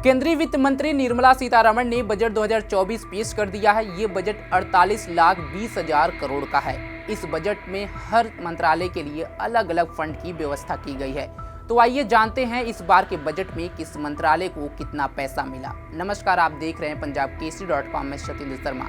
केंद्रीय वित्त मंत्री निर्मला सीतारमण ने बजट 2024 पेश कर दिया है। ये बजट 48,20,000 करोड़ का है। इस बजट में हर मंत्रालय के लिए अलग अलग फंड की व्यवस्था की गई है। तो आइए जानते हैं इस बार के बजट में किस मंत्रालय को कितना पैसा मिला। नमस्कार, आप देख रहे हैं punjabkesari.com में सतीन्द्र शर्मा।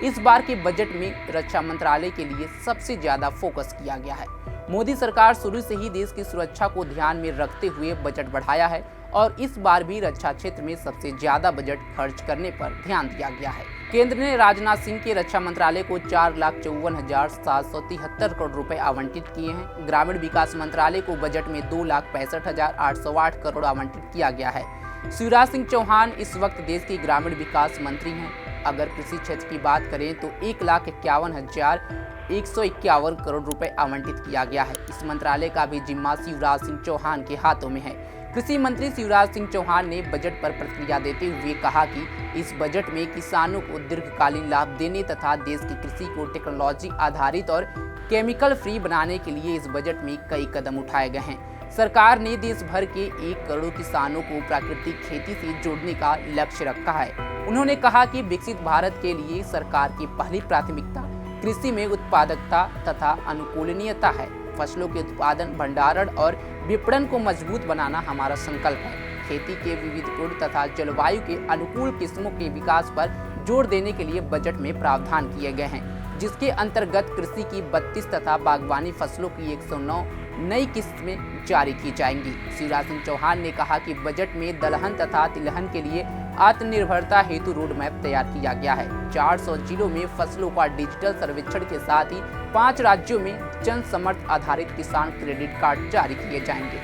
इस बार के बजट में रक्षा मंत्रालय के लिए सबसे ज्यादा फोकस किया गया है। मोदी सरकार शुरू से ही देश की सुरक्षा को ध्यान में रखते हुए बजट बढ़ाया है और इस बार भी रक्षा क्षेत्र में सबसे ज्यादा बजट खर्च करने पर ध्यान दिया गया है। केंद्र ने राजनाथ सिंह के रक्षा मंत्रालय को 4,54,773 करोड़ रुपए आवंटित किए हैं। ग्रामीण विकास मंत्रालय को बजट में 2,65,808 करोड़ आवंटित किया गया है। शिवराज सिंह चौहान इस वक्त देश के ग्रामीण विकास मंत्री हैं। अगर कृषि क्षेत्र की बात करें तो 1,51,151 करोड़ रुपए आवंटित किया गया है। इस मंत्रालय का भी जिम्मा शिवराज सिंह चौहान के हाथों में है। कृषि मंत्री शिवराज सिंह चौहान ने बजट पर प्रतिक्रिया देते हुए कहा कि इस बजट में किसानों को दीर्घकालीन लाभ देने तथा देश की कृषि को टेक्नोलॉजी आधारित और केमिकल फ्री बनाने के लिए इस बजट में कई कदम उठाए गए हैं। सरकार ने देश भर के 1 करोड़ किसानों को प्राकृतिक खेती से जोड़ने का लक्ष्य रखा है। उन्होंने कहा कि विकसित भारत के लिए सरकार की पहली प्राथमिकता कृषि में उत्पादकता तथा अनुकूलनीयता है। फसलों के उत्पादन, भंडारण और विपणन को मजबूत बनाना हमारा संकल्प है। खेती के विविधपूर्ण तथा जलवायु के अनुकूल किस्मों के विकास पर जोर देने के लिए बजट में प्रावधान किए गए हैं, जिसके अंतर्गत कृषि की 32 तथा बागवानी फसलों की 109 नई किस्में जारी की जाएंगी। शिवराज सिंह चौहान ने कहा कि बजट में दलहन तथा तिलहन के लिए आत्मनिर्भरता हेतु रोड मैप तैयार किया गया है। 400 जिलों में फसलों का डिजिटल सर्वेक्षण के साथ ही 5 राज्यों में जन समर्थ आधारित किसान क्रेडिट कार्ड जारी किए जाएंगे।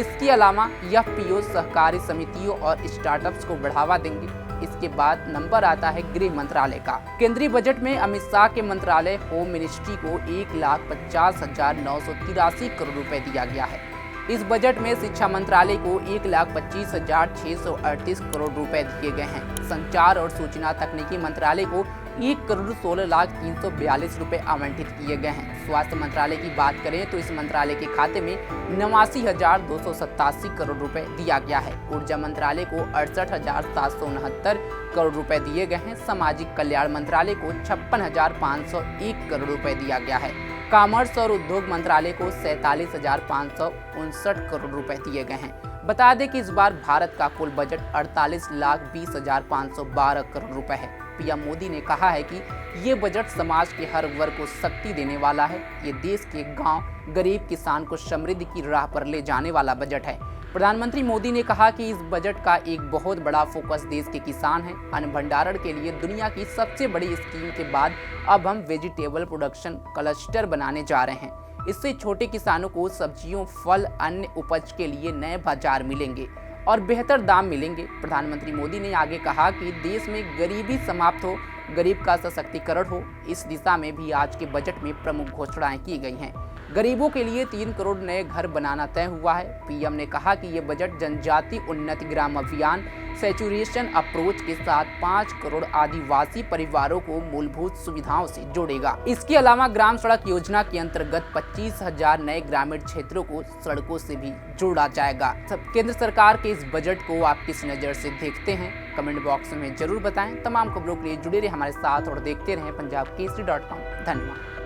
इसके अलावा यह पीओ सहकारी समितियों और स्टार्टअप्स को बढ़ावा देंगे। इसके बाद नंबर आता है गृह मंत्रालय का। केंद्रीय बजट में अमित शाह के मंत्रालय होम मिनिस्ट्री को 1,50,983 करोड़ रुपए दिया गया है। इस बजट में शिक्षा मंत्रालय को 1,25,638 करोड़ रुपए दिए गए हैं। संचार और सूचना तकनीकी मंत्रालय को 1,16,342 रुपए आवंटित किए गए हैं। स्वास्थ्य मंत्रालय की बात करें तो इस मंत्रालय के खाते में 89,287 करोड़ रुपए दिया गया है। ऊर्जा मंत्रालय को 68,769 करोड़ रुपए दिए गए हैं। सामाजिक कल्याण मंत्रालय को 56,501 करोड़ रुपए दिया गया है। कॉमर्स और उद्योग मंत्रालय को 47,559 करोड़ रुपए दिए गए हैं। बता दें कि इस बार भारत का कुल बजट 48,20,512 करोड़ रुपए है। पीएम मोदी ने कहा है कि ये बजट समाज के हर वर्ग को शक्ति देने वाला है। ये देश के गांव, गरीब किसान को समृद्धि की राह पर ले जाने वाला बजट है। प्रधानमंत्री मोदी ने कहा कि इस बजट का एक बहुत बड़ा फोकस देश के किसान है। अन्न भंडारण के लिए दुनिया की सबसे बड़ी स्कीम के बाद अब हम वेजिटेबल प्रोडक्शन क्लस्टर बनाने जा रहे हैं। इससे छोटे किसानों को सब्जियों, फल, अन्य उपज के लिए नए बाजार मिलेंगे और बेहतर दाम मिलेंगे। प्रधानमंत्री मोदी ने आगे कहा कि देश में गरीबी समाप्त हो, गरीब का सशक्तिकरण हो। इस दिशा में भी आज के बजट में प्रमुख घोषणाएं की गई हैं। गरीबों के लिए 3 करोड़ नए घर बनाना तय हुआ है। पीएम ने कहा कि ये बजट जनजाति उन्नति ग्राम अभियान सैचुरेशन अप्रोच के साथ 5 करोड़ आदिवासी परिवारों को मूलभूत सुविधाओं से जोड़ेगा। इसके अलावा ग्राम सड़क योजना के अंतर्गत 25,000 नए ग्रामीण क्षेत्रों को सड़कों से भी जोड़ा जाएगा। केंद्र सरकार के इस बजट को आप किस नज़र से देखते हैं, कमेंट बॉक्स में जरूर बताएं। तमाम खबरों के लिए जुड़े रहे हमारे साथ और देखते रहें punjabkesari.com। धन्यवाद।